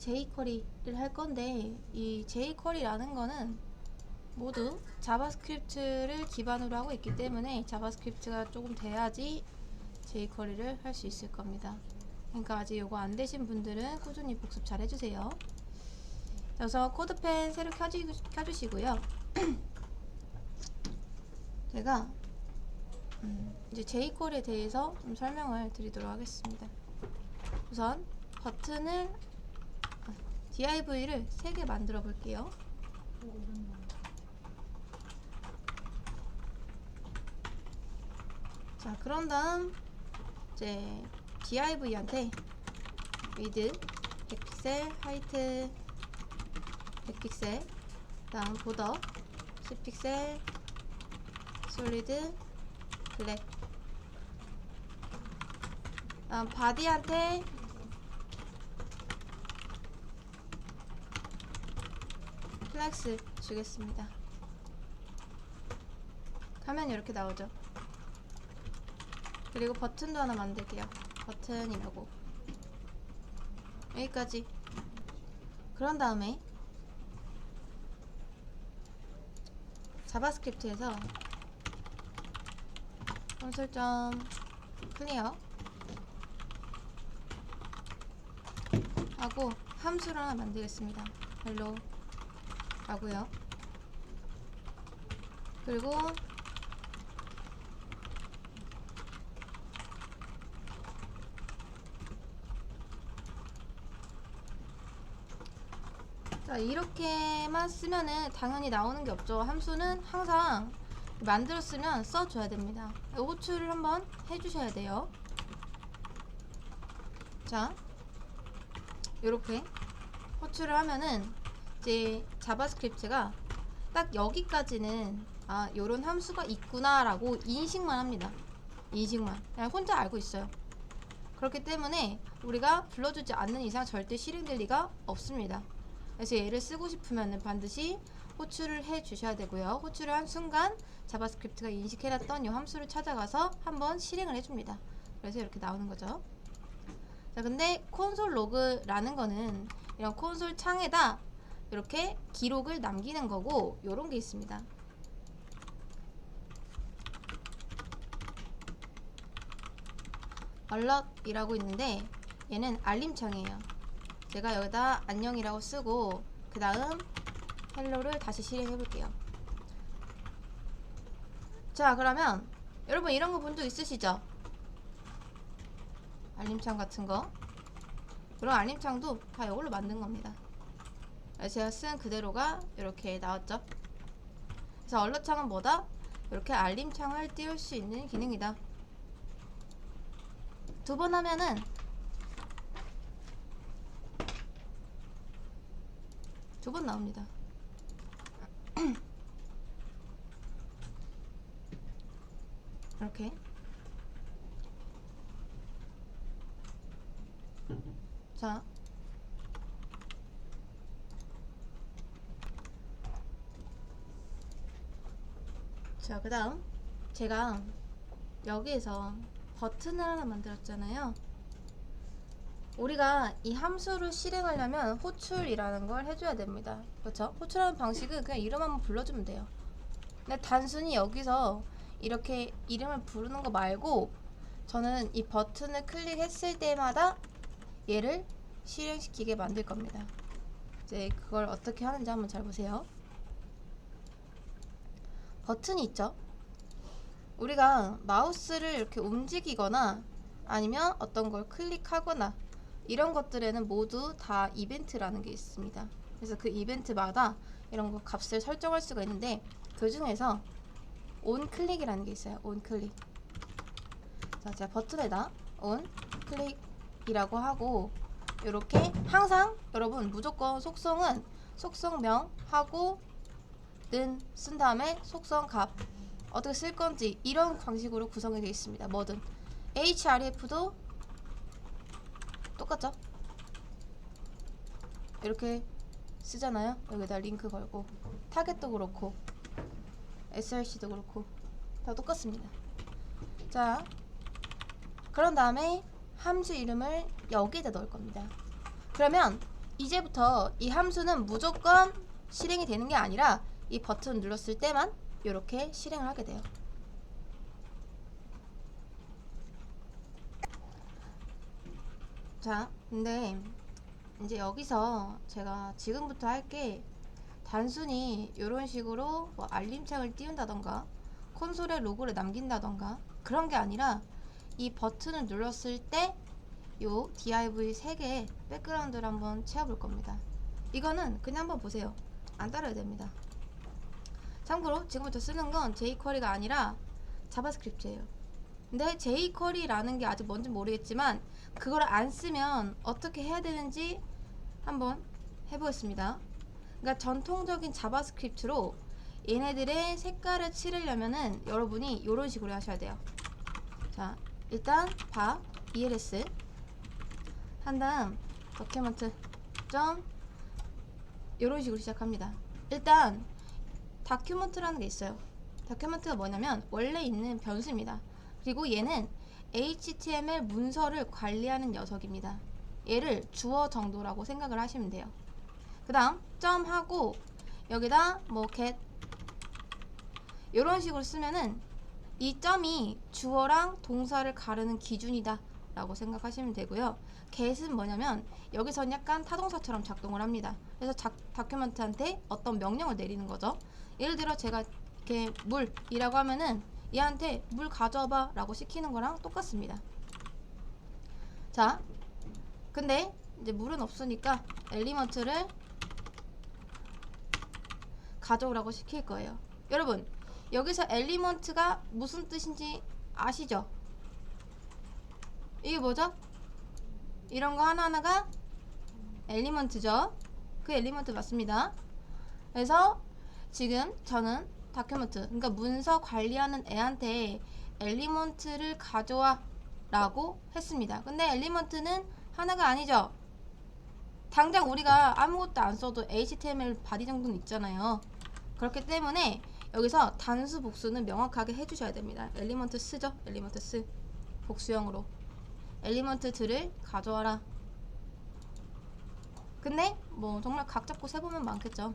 jQuery를 할 건데, 이 jQuery라는 거는 모두 자바스크립트를 기반으로 하고 있기 때문에 자바스크립트가 조금 돼야지 jQuery를 할 수 있을 겁니다. 그러니까 아직 이거 안 되신 분들은 꾸준히 복습 잘 해주세요. 그래서 코드펜 새로 켜주시고요. 제가 이제 jQuery에 대해서 좀 설명을 드리도록 하겠습니다. 우선 버튼을 div를 3개 만들어 볼게요. 자, 그런 다음 이제 div한테 width 100픽셀, height 100픽셀, 다음 border 10픽셀, solid black, 다음 body한테 플렉스 주겠습니다. 화면이 이렇게 나오죠. 그리고 버튼도 하나 만들게요. 버튼이라고. 여기까지. 그런 다음에 자바스크립트에서 콘솔.클리어 하고 함수를 하나 만들겠습니다. hello 라고요. 그리고 자, 이렇게만 쓰면은 당연히 나오는 게 없죠. 함수는 항상 만들었으면 써줘야 됩니다. 호출을 한번 해주셔야 돼요. 자, 요렇게 호출을 하면은 이제 자바스크립트가 딱 여기까지는 요런 함수가 있구나 라고 인식만 합니다. 인식만. 그냥 혼자 알고 있어요. 그렇기 때문에 우리가 불러주지 않는 이상 절대 실행될 리가 없습니다. 그래서 얘를 쓰고 싶으면 반드시 호출을 해 주셔야 되고요. 호출을 한 순간 자바스크립트가 인식해놨던 이 함수를 찾아가서 한번 실행을 해줍니다. 그래서 이렇게 나오는 거죠. 자, 근데 콘솔 로그라는 거는 이런 콘솔 창에다 이렇게 기록을 남기는 거고, 요런 게 있습니다. alert이라고 있는데 얘는 알림창이에요. 제가 여기다 안녕이라고 쓰고 그 다음 헬로를 다시 실행해 볼게요. 자, 그러면 여러분 이런 거 본 적 있으시죠? 알림창 같은 거. 그런 알림창도 다 이걸로 만든 겁니다. 제가 쓴 그대로가 이렇게 나왔죠. 그래서 얼럿창은 뭐다? 이렇게 알림창을 띄울 수 있는 기능이다. 2번 하면은 두 번 나옵니다. 이렇게. 자, 그 다음 제가 여기에서 버튼을 하나 만들었잖아요. 우리가 이 함수를 실행하려면 호출이라는 걸 해줘야 됩니다. 그렇죠? 호출하는 방식은 그냥 이름 한번 불러주면 돼요. 근데 단순히 여기서 이렇게 이름을 부르는 거 말고 저는 이 버튼을 클릭했을 때마다 얘를 실행시키게 만들 겁니다. 이제 그걸 어떻게 하는지 한번 잘 보세요. 버튼이 있죠? 우리가 마우스를 이렇게 움직이거나 아니면 어떤 걸 클릭하거나 이런 것들에는 모두 다 이벤트라는 게 있습니다. 그래서 그 이벤트마다 이런 거 값을 설정할 수가 있는데 그 중에서 onClick이라는 게 있어요. onClick. 자, 제가 버튼에다 onClick이라고 하고 이렇게 항상 여러분 무조건 속성은 속성명 하고 는 쓴 다음에 속성 값 어떻게 쓸 건지 이런 방식으로 구성이 되어 있습니다. 뭐든 href도 똑같죠? 이렇게 쓰잖아요. 여기다 링크 걸고 타겟도 그렇고 src도 그렇고 다 똑같습니다. 자, 그런 다음에 함수 이름을 여기에다 넣을 겁니다. 그러면 이제부터 이 함수는 무조건 실행이 되는 게 아니라 이 버튼 눌렀을 때만 이렇게 실행을 하게 돼요. 자, 근데 이제 여기서 제가 지금부터 할게 단순히 이런 식으로 뭐 알림창을 띄운다던가 콘솔에 로고를 남긴다던가 그런 게 아니라 이 버튼을 눌렀을 때 요 div 3개의 백그라운드를 한번 채워볼 겁니다. 이거는 그냥 한번 보세요. 안 따라야 됩니다. 참고로 지금부터 쓰는 건 jQuery가 아니라 자바스크립트예요. 근데 jQuery라는 게 아직 뭔지 모르겠지만 그걸 안 쓰면 어떻게 해야 되는지 한번 해보겠습니다. 그러니까 전통적인 자바스크립트로 얘네들의 색깔을 칠하려면은 여러분이 이런 식으로 하셔야 돼요. 자, 일단 els 한 다음 document 점 이런 식으로 시작합니다. 일단 다큐멘트라는 게 있어요. 다큐멘트가 뭐냐면 원래 있는 변수입니다. 그리고 얘는 HTML 문서를 관리하는 녀석입니다. 얘를 주어 정도라고 생각을 하시면 돼요. 그 다음 점 하고 여기다 뭐 get 이런 식으로 쓰면은 이 점이 주어랑 동사를 가르는 기준이다 라고 생각하시면 되고요. get은 뭐냐면 여기선 약간 타동사처럼 작동을 합니다. 그래서 다큐멘트한테 어떤 명령을 내리는 거죠. 예를 들어 제가 이렇게 물이라고 하면은 얘한테 물 가져와봐 라고 시키는 거랑 똑같습니다. 자, 근데 이제 물은 없으니까 엘리먼트를 가져오라고 시킬 거예요. 여러분 여기서 엘리먼트가 무슨 뜻인지 아시죠? 이게 뭐죠? 이런 거 하나하나가 엘리먼트죠. 그 엘리먼트 맞습니다. 그래서 지금 저는 다큐멘트, 그러니까 문서 관리하는 애한테 엘리먼트를 가져와 라고 했습니다. 근데 엘리먼트는 하나가 아니죠. 당장 우리가 아무것도 안 써도 HTML 바디 정도는 있잖아요. 그렇기 때문에 여기서 단수 복수는 명확하게 해주셔야 됩니다. 엘리먼트 쓰죠. 엘리먼트 쓰 복수형으로 엘리먼트들을 가져와라. 근데 뭐 정말 각 잡고 세보면 많겠죠.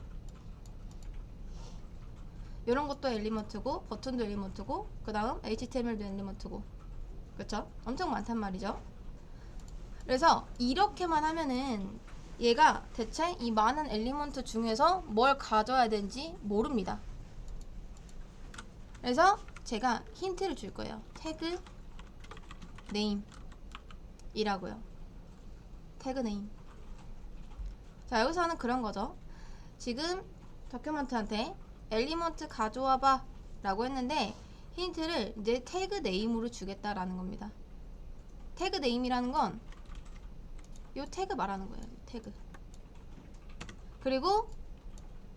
이런 것도 엘리먼트고 버튼도 엘리먼트고 그 다음 HTML도 엘리먼트고 그쵸? 엄청 많단 말이죠. 그래서 이렇게만 하면은 얘가 대체 이 많은 엘리먼트 중에서 뭘 가져야 되는지 모릅니다. 그래서 제가 힌트를 줄 거예요. 태그 네임 이라고요. 태그 네임. 자, 여기서는 그런 거죠. 지금 다큐멘트한테 엘리먼트 가져와봐 라고 했는데 힌트를 이제 태그 네임으로 주겠다라는 겁니다. 태그 네임이라는 건 요 태그 말하는 거예요. 태그. 그리고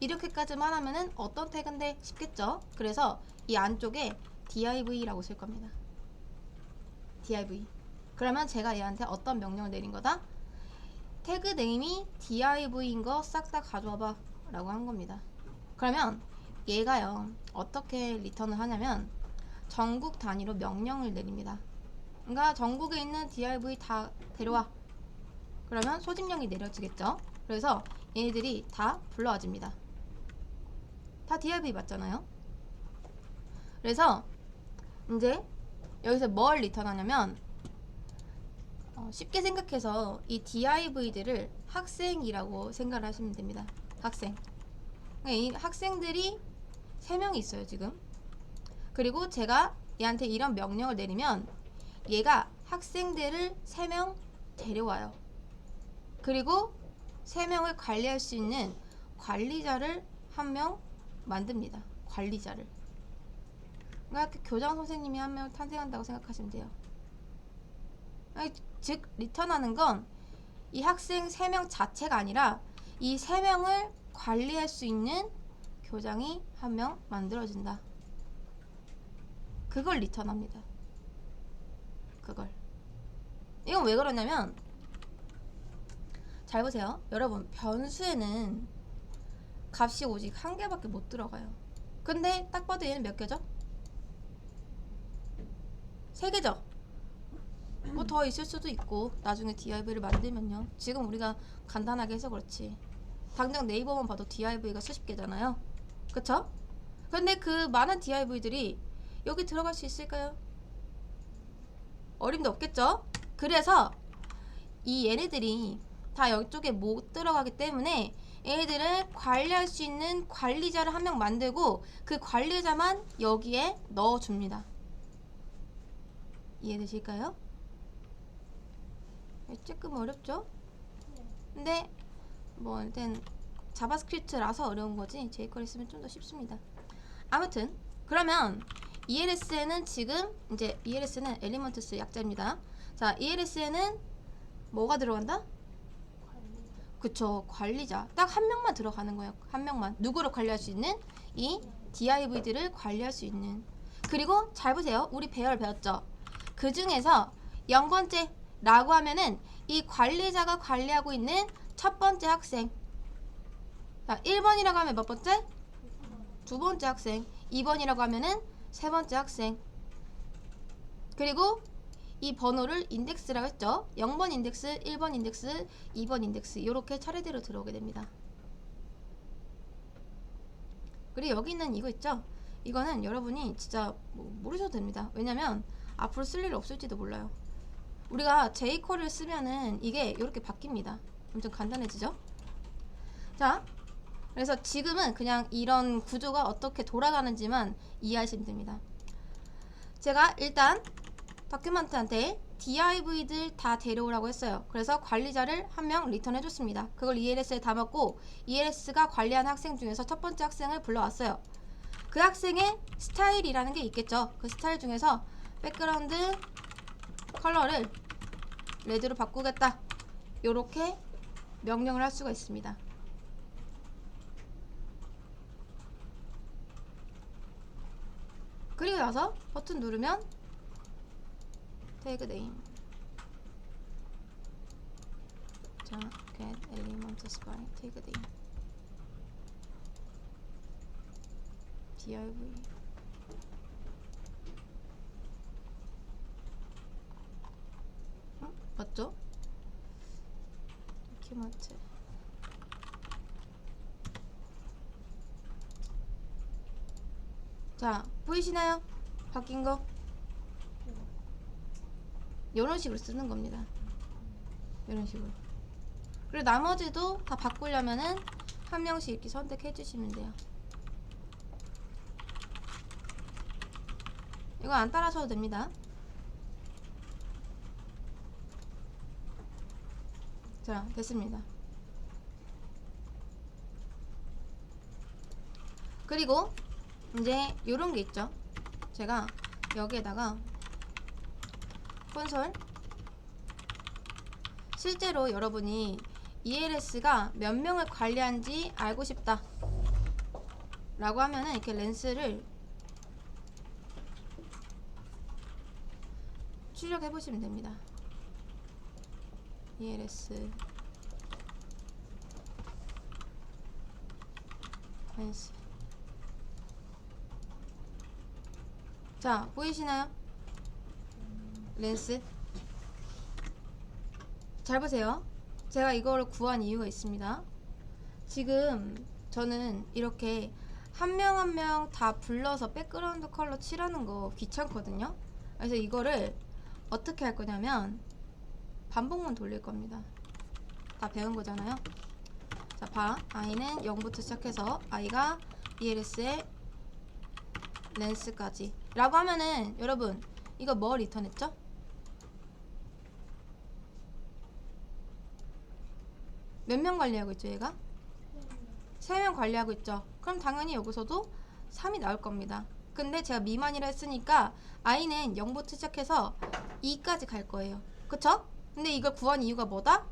이렇게까지만 하면은 어떤 태그인데 싶겠죠? 그래서 이 안쪽에 div라고 쓸 겁니다. div. 그러면 제가 얘한테 어떤 명령을 내린 거다? 태그 네임이 div인 거 싹 다 가져와봐 라고 한 겁니다. 그러면 얘가요 어떻게 리턴을 하냐면 전국 단위로 명령을 내립니다. 그러니까 전국에 있는 div 다 데려와. 그러면 소집령이 내려지겠죠. 그래서 얘네들이 다 불러와집니다. 다 div 맞잖아요. 그래서 이제 여기서 뭘 리턴하냐면 쉽게 생각해서 이 div들을 학생이라고 생각을 하시면 됩니다. 학생. 이 학생들이 3명이 있어요 지금. 그리고 제가 얘한테 이런 명령을 내리면 얘가 학생들을 3명 데려와요. 그리고 3명을 관리할 수 있는 관리자를 1명 만듭니다. 관리자를. 그러니까 교장 선생님이 1명 탄생한다고 생각하시면 돼요. 즉 리턴하는 건 이 학생 3명 자체가 아니라 이 3명을 관리할 수 있는 교장이 1명 만들어진다. 그걸 리턴합니다. 그걸. 이건 왜 그러냐면 잘 보세요. 여러분 변수에는 값이 오직 1개밖에 못 들어가요. 근데 딱 봐도 얘는 몇 개죠? 3개죠? 뭐 더 있을 수도 있고 나중에 DIV를 만들면요. 지금 우리가 간단하게 해서 그렇지. 당장 네이버만 봐도 DIV가 수십 개잖아요. 그쵸? 근데 그 많은 DIV들이 여기 들어갈 수 있을까요? 어림도 없겠죠? 그래서 이 얘네들이 다 이쪽에 못 들어가기 때문에 얘네들을 관리할 수 있는 관리자를 한 명 만들고 그 관리자만 여기에 넣어줍니다. 이해되실까요? 조금 어렵죠? 근데 뭐 일단 자바스크립트라서 어려운 거지 jQuery 쓰면 좀 더 쉽습니다. 아무튼 그러면 ELS에는 지금 이제 ELS는 엘리먼트스 약자입니다. 자, ELS에는 뭐가 들어간다? 그쵸, 관리자. 딱 한 명만 들어가는 거예요. 한 명만. 누구를 관리할 수 있는? 이 DIV들을 관리할 수 있는. 그리고 잘 보세요. 우리 배열 배웠죠? 그 중에서 0번째 라고 하면은 이 관리자가 관리하고 있는 첫 번째 학생. 자, 1번이라고 하면 몇 번째? 두 번째 학생. 2번이라고 하면은 세 번째 학생. 그리고 이 번호를 인덱스라고 했죠. 0번 인덱스, 1번 인덱스, 2번 인덱스 이렇게 차례대로 들어오게 됩니다. 그리고 여기 있는 이거 있죠. 이거는 여러분이 진짜 모르셔도 됩니다. 왜냐면 앞으로 쓸 일 없을지도 몰라요. 우리가 jQuery를 쓰면은 이게 이렇게 바뀝니다. 엄청 간단해지죠. 자, 그래서 지금은 그냥 이런 구조가 어떻게 돌아가는지만 이해하시면 됩니다. 제가 일단 다큐멘트한테 div들 다 데려오라고 했어요. 그래서 관리자를 한 명 리턴 해줬습니다. 그걸 ELS에 담았고 ELS가 관리한 학생 중에서 첫 번째 학생을 불러왔어요. 그 학생의 스타일이라는 게 있겠죠. 그 스타일 중에서 백그라운드 컬러를 레드로 바꾸겠다. 요렇게 명령을 할 수가 있습니다. 그리고 나서 버튼 누르면 tag name. 자, get elements by tag name. div. 맞죠? 도큐멘트. 자, 보이시나요? 바뀐 거? 이런 식으로 쓰는 겁니다. 이런 식으로. 그리고 나머지도 다 바꾸려면은 한 명씩 이렇게 선택해 주시면 돼요. 이거 안 따라하셔도 됩니다. 자, 됐습니다. 그리고 이제 요런 게 있죠. 제가 여기에다가 콘솔, 실제로 여러분이 ELS가 몇 명을 관리한지 알고 싶다 라고 하면은 이렇게 렌스를 출력해 보시면 됩니다. ELS 렌스. 자, 보이시나요? 렌스. 잘 보세요. 제가 이거를 구한 이유가 있습니다. 지금 저는 이렇게 한 명 한 명 다 불러서 백그라운드 컬러 칠하는 거 귀찮거든요. 그래서 이거를 어떻게 할 거냐면 반복만 돌릴 겁니다. 다 배운 거잖아요. 자, 봐. i는 0부터 시작해서 i가 ELS의 렌스까지 라고 하면은 여러분 이거 뭐 리턴했죠? 몇 명 관리하고 있죠 얘가? 3명 관리하고 있죠. 그럼 당연히 여기서도 3이 나올 겁니다. 근데 제가 미만이라 했으니까 i는 0부터 시작해서 2까지 갈 거예요. 그쵸? 근데 이걸 구한 이유가 뭐다?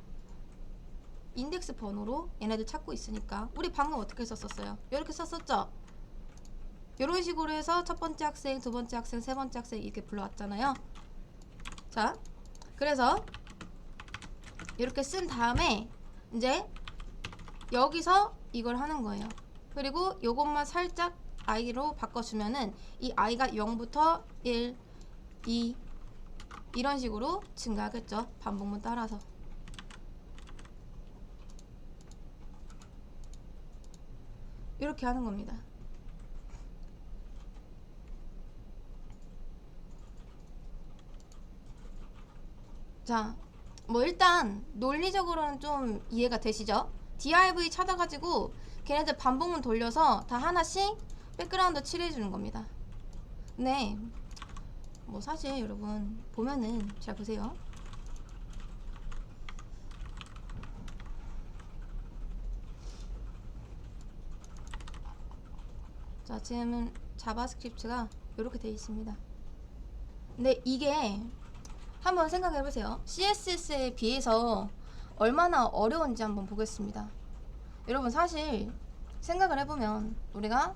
인덱스 번호로 얘네들 찾고 있으니까. 우리 방금 어떻게 썼었어요? 이렇게 썼었죠? 이런 식으로 해서 첫 번째 학생, 두 번째 학생, 세 번째 학생 이렇게 불러왔잖아요. 자, 그래서 이렇게 쓴 다음에 이제 여기서 이걸 하는 거예요. 그리고 요것만 살짝 i로 바꿔주면은 이 i가 0부터 1, 2, 이런 식으로 증가하겠죠. 반복문 따라서. 이렇게 하는 겁니다. 자, 뭐 일단 논리적으로는 좀 이해가 되시죠? div 찾아가지고 걔네들 반복문 돌려서 다 하나씩 백그라운드 칠해주는 겁니다. 네, 뭐 사실 여러분 보면은 잘 보세요. 자, 지금은 자바스크립트가 이렇게 되어 있습니다. 근데 이게 한번 생각해 보세요. CSS에 비해서 얼마나 어려운지 한번 보겠습니다. 여러분 사실 생각을 해보면 우리가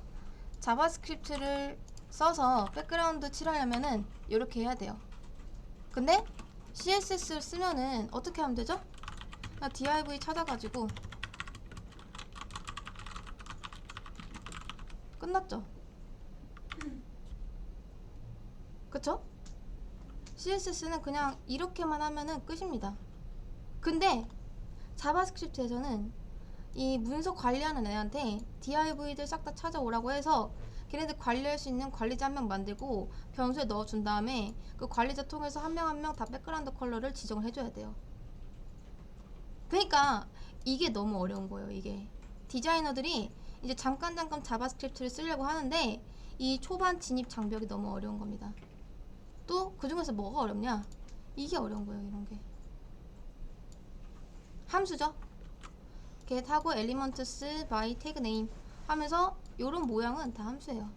자바스크립트를 써서 백그라운드 칠하려면은 이렇게 해야 돼요. 근데 CSS를 쓰면은 어떻게 하면 되죠? 나 div 찾아가지고 끝났죠? 그쵸? CSS는 그냥 이렇게만 하면은 끝입니다. 근데 자바스크립트에서는 이 문서 관리하는 애한테 div들 싹 다 찾아오라고 해서 걔네들 관리할 수 있는 관리자 한 명 만들고 변수에 넣어준 다음에 그 관리자 통해서 한 명 한 명 다 백그라운드 컬러를 지정을 해줘야 돼요. 그러니까 이게 너무 어려운 거예요. 이게 디자이너들이 이제 잠깐 자바스크립트를 쓰려고 하는데 이 초반 진입 장벽이 너무 어려운 겁니다. 또 그중에서 뭐가 어렵냐? 이게 어려운 거예요. 이런 게 함수죠. get 하고 elements by tag name 하면서 요런 모양은 다 함수예요.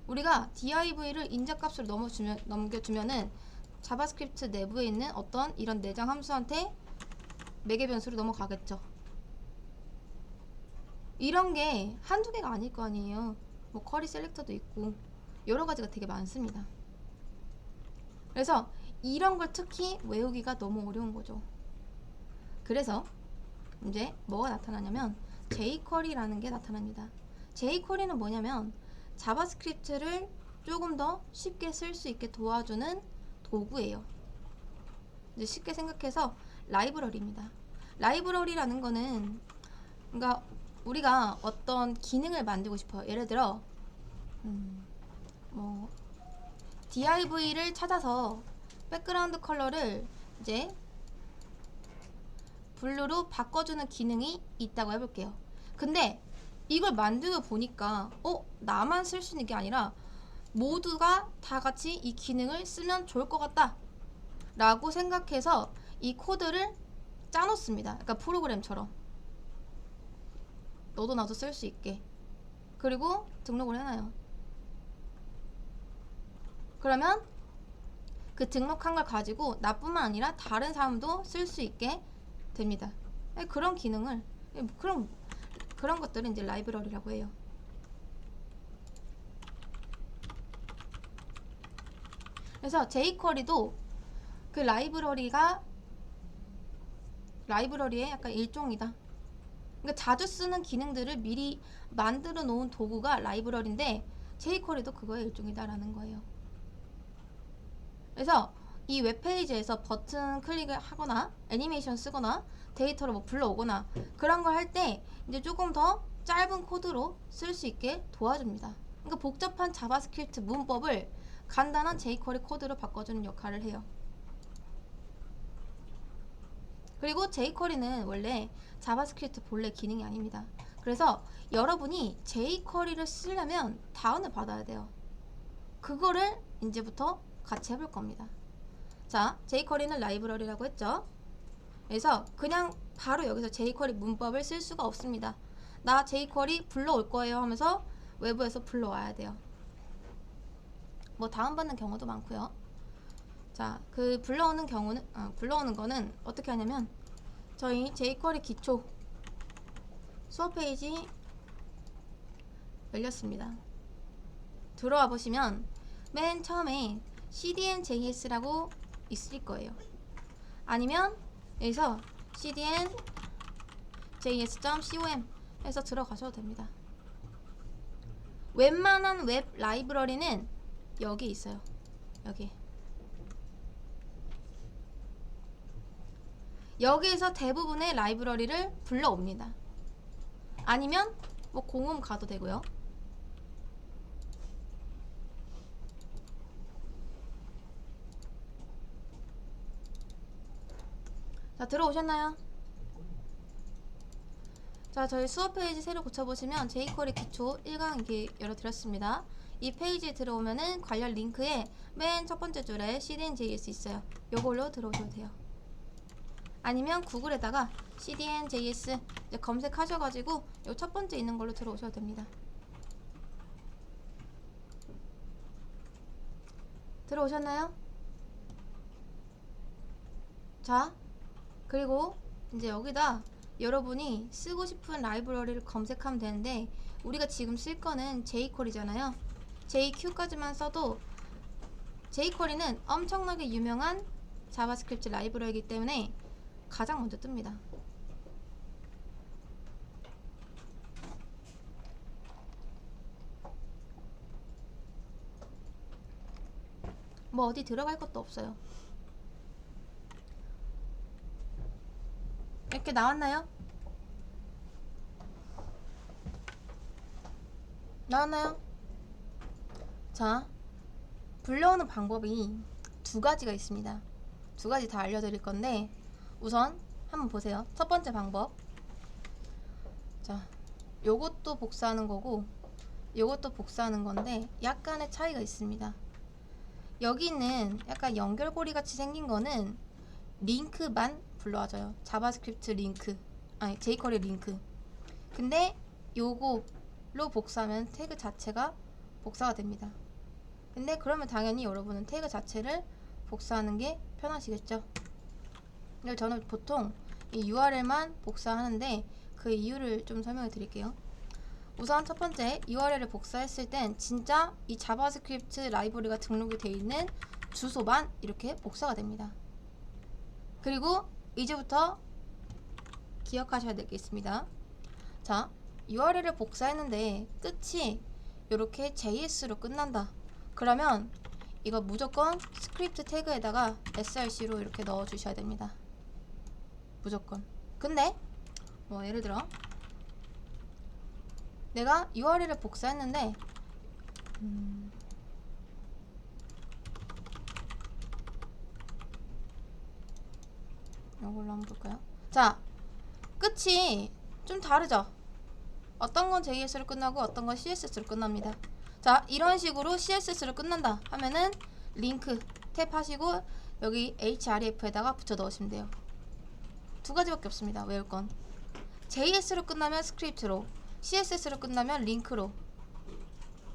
우리가 div를 인자값으로 넘겨주면은 자바스크립트 내부에 있는 어떤 이런 내장 함수한테 매개 변수로 넘어가겠죠. 이런 게 한두 개가 아닐 거 아니에요. 뭐 쿼리 셀렉터도 있고 여러 가지가 되게 많습니다. 그래서 이런 걸 특히 외우기가 너무 어려운 거죠. 그래서 이제 뭐가 나타나냐면 jQuery라는 게 나타납니다. jQuery는 뭐냐면 자바스크립트를 조금 더 쉽게 쓸 수 있게 도와주는 도구예요. 이제 쉽게 생각해서 라이브러리입니다. 라이브러리라는 거는 그러니까 우리가 어떤 기능을 만들고 싶어요. 예를 들어 뭐 div를 찾아서 백그라운드 컬러를 이제 블루로 바꿔주는 기능이 있다고 해볼게요. 근데 이걸 만들어 보니까 나만 쓸 수 있는 게 아니라 모두가 다 같이 이 기능을 쓰면 좋을 것 같다 라고 생각해서 이 코드를 짜놓습니다. 그러니까 프로그램처럼 너도 나도 쓸 수 있게. 그리고 등록을 해놔요. 그러면 그 등록한 걸 가지고 나뿐만 아니라 다른 사람도 쓸 수 있게 됩니다. 그런 기능을 그런 것들은 이제 라이브러리라고 해요. 그래서 jQuery도 그 라이브러리의 약간 일종이다. 그러니까 자주 쓰는 기능들을 미리 만들어 놓은 도구가 라이브러리인데 jQuery도 그거의 일종이다라는 거예요. 그래서 이 웹페이지에서 버튼 클릭을 하거나 애니메이션 쓰거나 데이터를 뭐 불러오거나 그런 걸 할 때 이제 조금 더 짧은 코드로 쓸 수 있게 도와줍니다. 그러니까 복잡한 자바스크립트 문법을 간단한 jQuery 코드로 바꿔주는 역할을 해요. 그리고 jQuery는 원래 자바스크립트 본래 기능이 아닙니다. 그래서 여러분이 jQuery를 쓰려면 다운을 받아야 돼요. 그거를 이제부터 같이 해볼 겁니다. 자, jQuery는 라이브러리라고 했죠. 그래서 그냥 바로 여기서 jQuery 문법을 쓸 수가 없습니다. 나 jQuery 불러올 거예요 하면서 외부에서 불러와야 돼요. 뭐 다운받는 경우도 많고요. 자, 그 불러오는 거는 어떻게 하냐면 저희 jQuery 기초 수업 페이지 열렸습니다. 들어와 보시면 맨 처음에 cdn.js라고 있을 거예요. 아니면 여기서 cdn.js.com 해서 들어가셔도 됩니다. 웬만한 웹 라이브러리는 여기 있어요. 여기 여기에서 대부분의 라이브러리를 불러옵니다. 아니면 뭐 공음 가도 되고요. 자, 들어오셨나요? 자, 저희 수업 페이지 새로 고쳐보시면 jQuery 기초 1강 이렇게 열어드렸습니다. 이 페이지에 들어오면은 관련 링크에 맨 첫 번째 줄에 cdn.js 있어요. 요걸로 들어오셔도 돼요. 아니면 구글에다가 cdn.js 이제 검색하셔가지고 요 첫 번째 있는 걸로 들어오셔도 됩니다. 들어오셨나요? 자, 그리고 이제 여기다 여러분이 쓰고 싶은 라이브러리를 검색하면 되는데 우리가 지금 쓸 거는 jQuery잖아요. JQ까지만 써도 jQuery는 엄청나게 유명한 자바스크립트 라이브러리이기 때문에 가장 먼저 뜹니다. 뭐 어디 들어갈 것도 없어요. 이렇게 나왔나요? 나왔나요? 자, 불러오는 방법이 두 가지가 있습니다. 두 가지 다 알려드릴 건데 우선 한번 보세요. 첫 번째 방법. 자, 요것도 복사하는 거고 요것도 복사하는 건데 약간의 차이가 있습니다. 여기는 약간 연결고리 같이 생긴 거는 링크만 불러와줘요. 자바스크립트 링크, 아니 jQuery 링크. 근데 요거로 복사하면 태그 자체가 복사가 됩니다. 근데 그러면 당연히 여러분은 태그 자체를 복사하는 게 편하시겠죠. 근데 저는 보통 이 URL만 복사하는데 그 이유를 좀 설명해 드릴게요. 우선 첫 번째 URL을 복사했을 땐 진짜 이 자바스크립트 라이브러리가 등록이 되어 있는 주소만 이렇게 복사가 됩니다. 그리고 이제부터 기억하셔야 될 게 있습니다. 자, URL을 복사했는데 끝이 이렇게 JS로 끝난다. 그러면 이거 무조건 스크립트 태그에다가 src로 이렇게 넣어 주셔야 됩니다. 무조건. 근데 뭐 예를 들어 내가 URL을 복사했는데 이걸로 한번 볼까요? 자, 끝이 좀 다르죠? 어떤 건 JS로 끝나고 어떤 건 CSS로 끝납니다. 자, 이런 식으로 CSS로 끝난다 하면은 링크 탭 하시고 여기 href에다가 붙여 넣으시면 돼요. 두 가지밖에 없습니다. 외울 건. JS로 끝나면 스크립트로, CSS로 끝나면 링크로.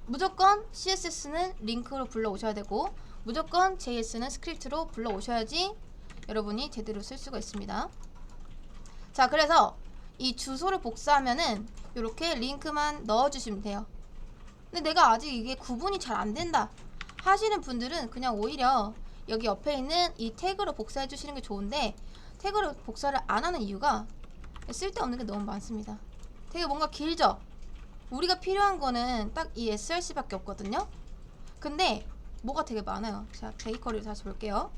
무조건 CSS는 링크로 불러오셔야 되고 무조건 JS는 스크립트로 불러오셔야지 여러분이 제대로 쓸 수가 있습니다. 자, 그래서 이 주소를 복사하면은 이렇게 링크만 넣어주시면 돼요. 근데 내가 아직 이게 구분이 잘 안 된다 하시는 분들은 그냥 오히려 여기 옆에 있는 이 태그로 복사해 주시는 게 좋은데 태그로 복사를 안 하는 이유가 쓸데없는 게 너무 많습니다. 되게 뭔가 길죠? 우리가 필요한 거는 딱 이 src 밖에 없거든요. 근데 뭐가 되게 많아요. 자, jQuery를 다시 볼게요.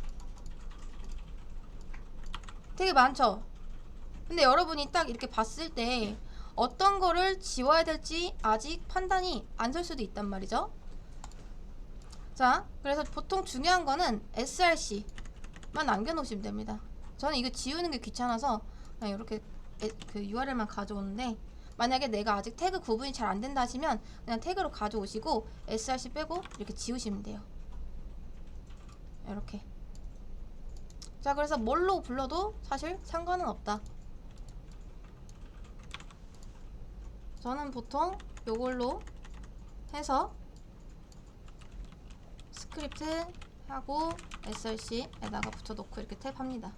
되게 많죠? 근데 여러분이 딱 이렇게 봤을 때 어떤 거를 지워야 될지 아직 판단이 안 설 수도 있단 말이죠. 자, 그래서 보통 중요한 거는 src만 남겨놓으시면 됩니다. 저는 이거 지우는 게 귀찮아서 그냥 이렇게 그 URL만 가져오는데 만약에 내가 아직 태그 구분이 잘 안 된다 하시면 그냥 태그로 가져오시고 src 빼고 이렇게 지우시면 돼요. 이렇게. 자, 그래서 뭘로 불러도 사실 상관은 없다. 저는 보통 요걸로 해서 스크립트 하고 src에다가 붙여놓고 이렇게 탭합니다.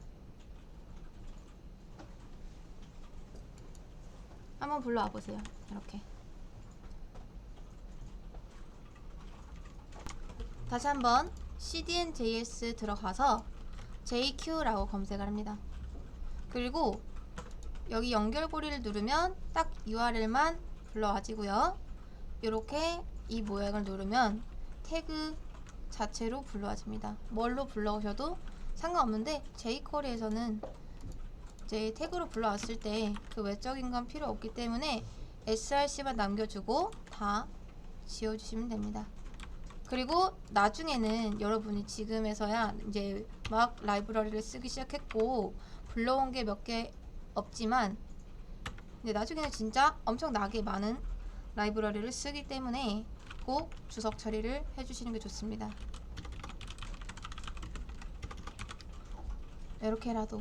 한번 불러와 보세요. 이렇게. 다시 한번 cdn.js 들어가서 jQ라고 검색을 합니다. 그리고 여기 연결고리를 누르면 딱 URL만 불러와지고요. 이렇게 이 모양을 누르면 태그 자체로 불러와집니다. 뭘로 불러오셔도 상관없는데 jQuery에서는 이제 태그로 불러왔을 때 그 외적인 건 필요 없기 때문에 src만 남겨주고 다 지워주시면 됩니다. 그리고 나중에는 여러분이 지금에서야 이제 막 라이브러리를 쓰기 시작했고 불러온 게 몇 개 없지만 근데 나중에는 진짜 엄청나게 많은 라이브러리를 쓰기 때문에 꼭 주석 처리를 해주시는 게 좋습니다. 이렇게라도.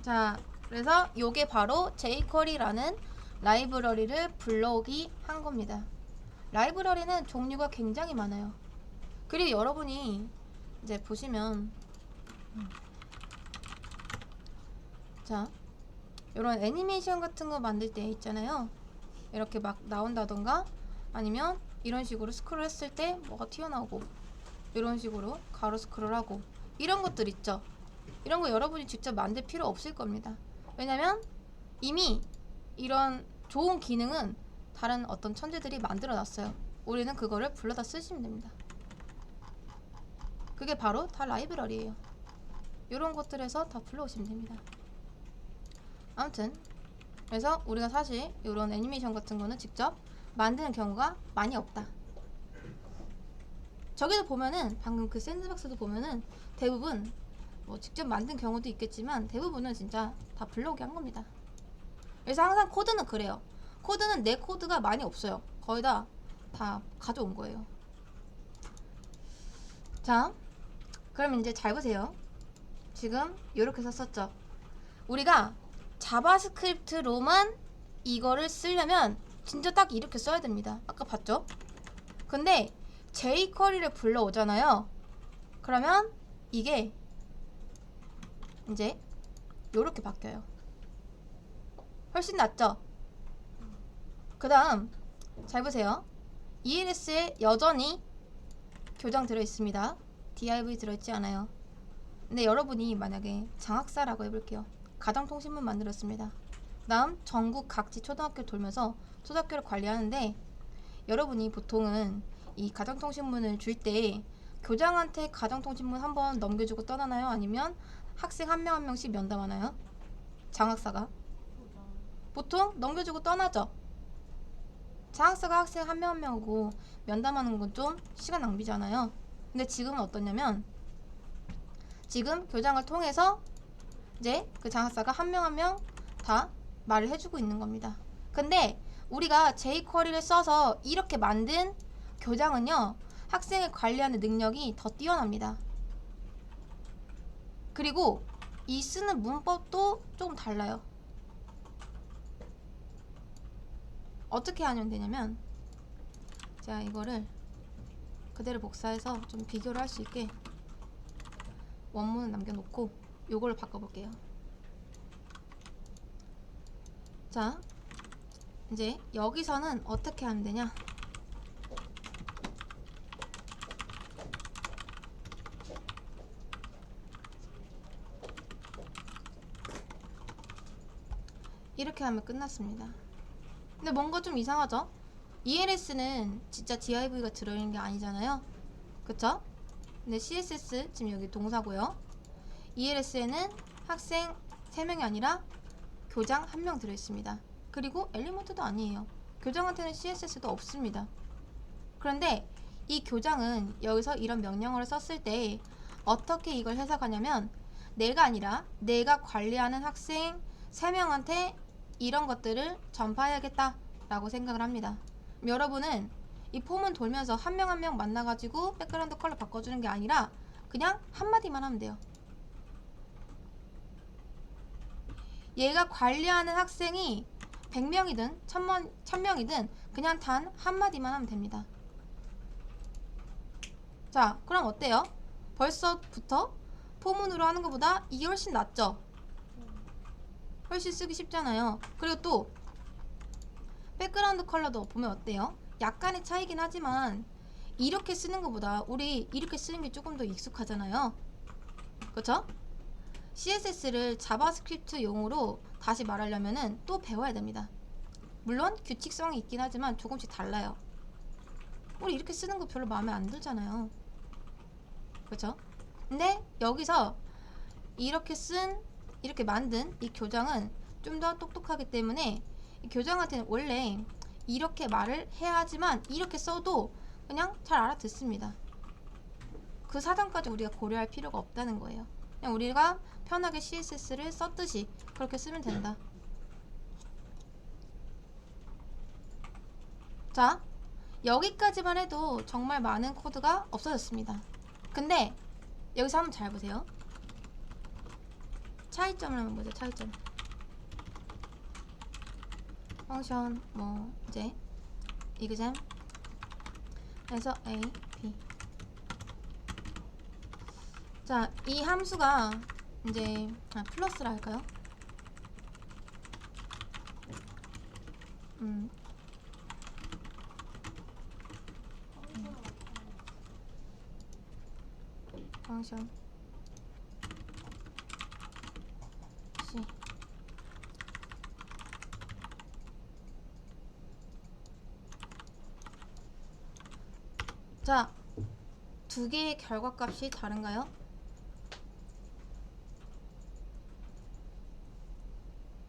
자, 그래서 요게 바로 jQuery라는 라이브러리를 불러오기 한 겁니다. 라이브러리는 종류가 굉장히 많아요. 그리고 여러분이 이제 보시면 자, 이런 애니메이션 같은 거 만들 때 있잖아요. 이렇게 막 나온다던가 아니면 이런 식으로 스크롤 했을 때 뭐가 튀어나오고 이런 식으로 가로 스크롤하고 이런 것들 있죠. 이런 거 여러분이 직접 만들 필요 없을 겁니다. 왜냐면 이미 이런 좋은 기능은 다른 어떤 천재들이 만들어 놨어요. 우리는 그거를 불러다 쓰시면 됩니다. 그게 바로 다 라이브러리예요. 이런 것들에서 다 불러오시면 됩니다. 아무튼 그래서 우리가 사실 이런 애니메이션 같은 거는 직접 만드는 경우가 많이 없다. 저기도 보면은 방금 그 샌드박스도 보면은 대부분 뭐 직접 만든 경우도 있겠지만 대부분은 진짜 다 불러오기 한 겁니다. 그래서 항상 코드는 그래요. 코드는 내 코드가 많이 없어요. 거의 다 가져온 거예요. 자, 그럼 이제 잘 보세요. 지금 이렇게 썼었죠. 우리가 자바스크립트로만 이거를 쓰려면 진짜 딱 이렇게 써야 됩니다. 아까 봤죠? 근데 jQuery를 불러오잖아요. 그러면 이게 이제 요렇게 바뀌어요. 훨씬 낫죠? 그 다음 잘 보세요. ELS에 여전히 교장 들어있습니다. div 들어있지 않아요. 근데 여러분이 만약에 장학사라고 해볼게요. 가정통신문 만들었습니다. 다음 전국 각지 초등학교 돌면서 초등학교를 관리하는데 여러분이 보통은 이 가정통신문을 줄 때 교장한테 가정통신문 한번 넘겨주고 떠나나요? 아니면 학생 한 명 한 명씩 면담하나요? 장학사가 보통 넘겨주고 떠나죠. 장학사가 학생 한 명 한 명하고 면담하는 건 좀 시간 낭비잖아요. 근데 지금은 어떠냐면 지금 교장을 통해서 이제 그 장학사가 한 명 한 명 다 말을 해주고 있는 겁니다. 근데 우리가 jQuery를 써서 이렇게 만든 교장은요 학생을 관리하는 능력이 더 뛰어납니다. 그리고 이 쓰는 문법도 조금 달라요. 어떻게 하면 되냐면 자 이거를 그대로 복사해서 좀 비교를 할 수 있게 원문을 남겨놓고 요거를 바꿔볼게요. 자 이제 여기서는 어떻게 하면 되냐, 이렇게 하면 끝났습니다. 근데 뭔가 좀 이상하죠? ELS는 진짜 div가 들어있는 게 아니잖아요. 그쵸? 근데 CSS 지금 여기 동사고요. ELS에는 학생 3명이 아니라 교장 1명 들어있습니다. 그리고 엘리먼트도 아니에요. 교장한테는 CSS도 없습니다. 그런데 이 교장은 여기서 이런 명령어를 썼을 때 어떻게 이걸 해석하냐면 내가 아니라 내가 관리하는 학생 3명한테 이런 것들을 전파해야겠다 라고 생각을 합니다. 여러분은 이 폼은 돌면서 한 명 한 명 만나가지고 백그라운드 컬러 바꿔주는 게 아니라 그냥 한마디만 하면 돼요. 얘가 관리하는 학생이 100명이든 1000명이든 그냥 단 한마디만 하면 됩니다. 자, 그럼 어때요? 벌써부터 포문으로 하는 것보다 이게 훨씬 낫죠? 훨씬 쓰기 쉽잖아요. 그리고 또 백그라운드 컬러도 보면 어때요? 약간의 차이긴 하지만 이렇게 쓰는 것보다 우리 이렇게 쓰는 게 조금 더 익숙하잖아요. 그쵸? CSS를 자바스크립트 용으로 다시 말하려면은 또 배워야 됩니다. 물론 규칙성이 있긴 하지만 조금씩 달라요. 우리 이렇게 쓰는 거 별로 마음에 안 들잖아요. 그쵸? 근데 여기서 이렇게 만든 이 교장은 좀 더 똑똑하기 때문에 이 교장한테는 원래 이렇게 말을 해야 하지만 이렇게 써도 그냥 잘 알아듣습니다. 그 사정까지 우리가 고려할 필요가 없다는 거예요. 그냥 우리가 편하게 CSS를 썼듯이 그렇게 쓰면 된다. 자, 여기까지만 해도 정말 많은 코드가 없어졌습니다. 근데 여기서 한번 잘 보세요. 차이점을 한번 보자. 차이점. 펑션 뭐 이제 exam 해서 a, b. 자, 이 함수가 이제 플러스라 할까요? 펑션 c. 자, 두 개의 결과값이 다른가요?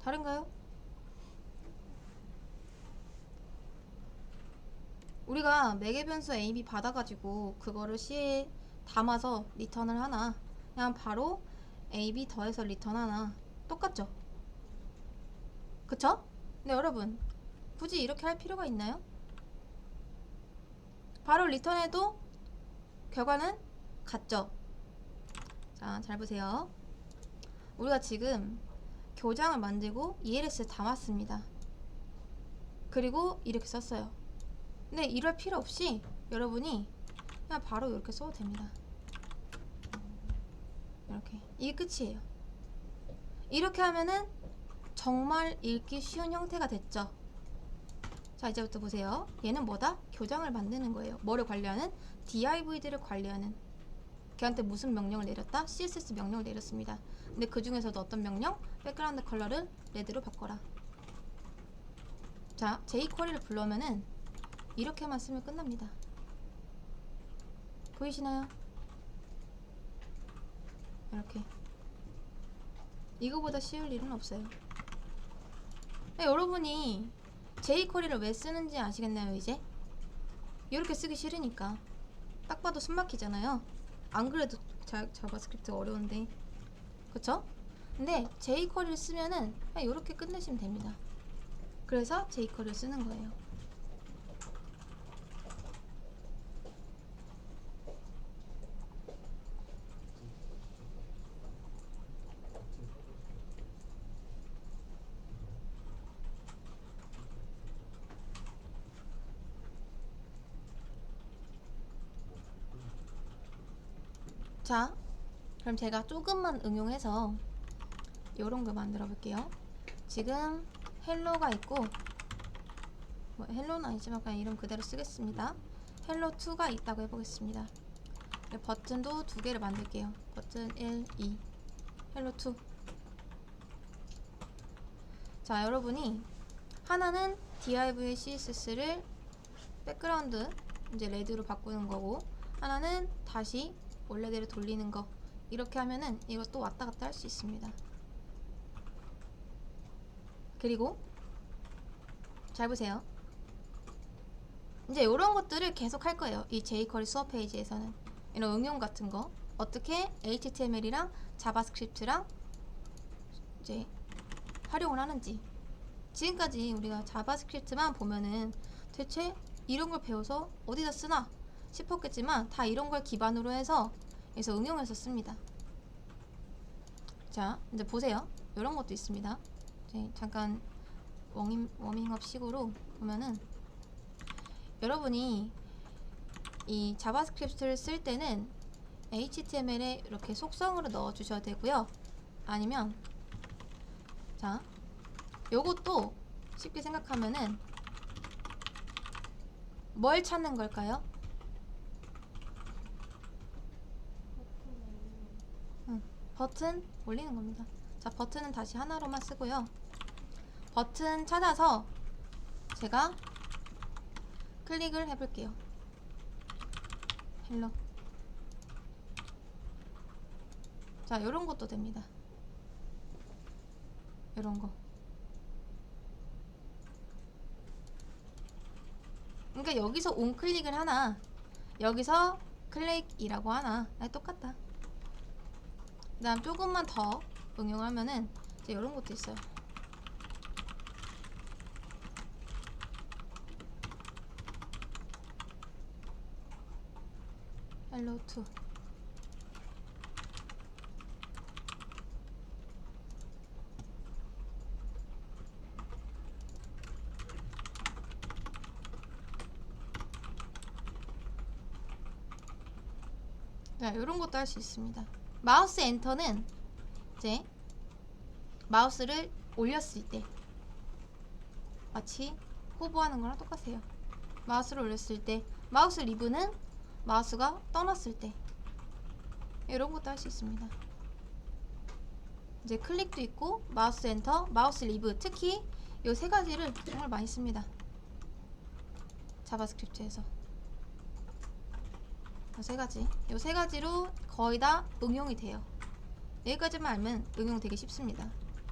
다른가요? 우리가 매개 변수 a, b 받아가지고 그거를 C에 담아서 리턴을 하나, 그냥 바로 a, b 더해서 리턴 하나 똑같죠? 그쵸? 근데 여러분, 굳이 이렇게 할 필요가 있나요? 바로 리턴해도 결과는 같죠? 자, 잘 보세요. 우리가 지금 교장을 만들고 ELS에 담았습니다. 그리고 이렇게 썼어요. 근데 이럴 필요 없이 여러분이 그냥 바로 이렇게 써도 됩니다. 이렇게. 이게 끝이에요. 이렇게 하면은 정말 읽기 쉬운 형태가 됐죠. 자, 이제부터 보세요. 얘는 뭐다? 교장을 만드는 거예요. 뭐를 관리하는? div들을 관리하는. 걔한테 무슨 명령을 내렸다? CSS 명령을 내렸습니다. 근데 그 중에서도 어떤 명령? 백그라운드 컬러를 레드로 바꿔라. 자, jQuery를 불러오면은 이렇게만 쓰면 끝납니다. 보이시나요? 이렇게. 이거보다 쉬울 일은 없어요. 여러분이 jQuery를 왜 쓰는지 아시겠나요, 이제? 이렇게 쓰기 싫으니까. 딱 봐도 숨막히잖아요. 안 그래도 자바스크립트 어려운데. 그쵸? 근데 jQuery를 쓰면은 그냥 이렇게 끝내시면 됩니다. 그래서 jQuery를 쓰는 거예요. 자, 그럼 제가 조금만 응용해서 요런 걸 만들어 볼게요. 지금 헬로가 있고, 뭐 헬로는 아니지만 그냥 이름 그대로 쓰겠습니다. 헬로2가 있다고 해보겠습니다. 버튼도 두 개를 만들게요. 버튼 1, 2, 헬로2. 자, 여러분이 하나는 div의 css를 백그라운드 이제 레드로 바꾸는 거고, 하나는 다시 원래대로 돌리는 거. 이렇게 하면은 이것도 왔다 갔다 할 수 있습니다. 그리고 잘 보세요. 이제 이런 것들을 계속 할 거예요. 이 jQuery 수업 페이지에서는 이런 응용 같은 거 어떻게 HTML이랑 자바스크립트랑 이제 활용을 하는지. 지금까지 우리가 자바스크립트만 보면은 대체 이런 걸 배워서 어디다 쓰나 싶었겠지만 다 이런 걸 기반으로 해서 여기서 응용해서 씁니다. 자, 이제 보세요. 이런 것도 있습니다. 이제 잠깐 워밍업 식으로 보면은 여러분이 이 자바스크립트를 쓸 때는 HTML에 이렇게 속성으로 넣어 주셔도 되고요. 아니면 자, 요것도 쉽게 생각하면은 뭘 찾는 걸까요? 버튼 올리는 겁니다. 자, 버튼은 다시 하나로만 쓰고요. 버튼 찾아서 제가 클릭을 해볼게요. 헬로. 자, 요런 것도 됩니다. 요런 거. 그러니까 여기서 온클릭을 하나, 여기서 클릭이라고 하나, 똑같다. 그 다음 조금만 더 응용하면은 이제 요런 것도 있어요. hello to. 자, 이런 것도 할 수 있습니다. 마우스 엔터는 이제 마우스를 올렸을 때, 마치 호버하는 거랑 똑같아요. 마우스를 올렸을 때, 마우스 리브는 마우스가 떠났을 때, 이런 것도 할 수 있습니다. 이제 클릭도 있고, 마우스 엔터, 마우스 리브, 특히 이 세 가지를 정말 많이 씁니다. 자바스크립트에서. 이 세 가지로 거의 다 응용이 돼요. 여기까지만 알면 응용 되게 쉽습니다.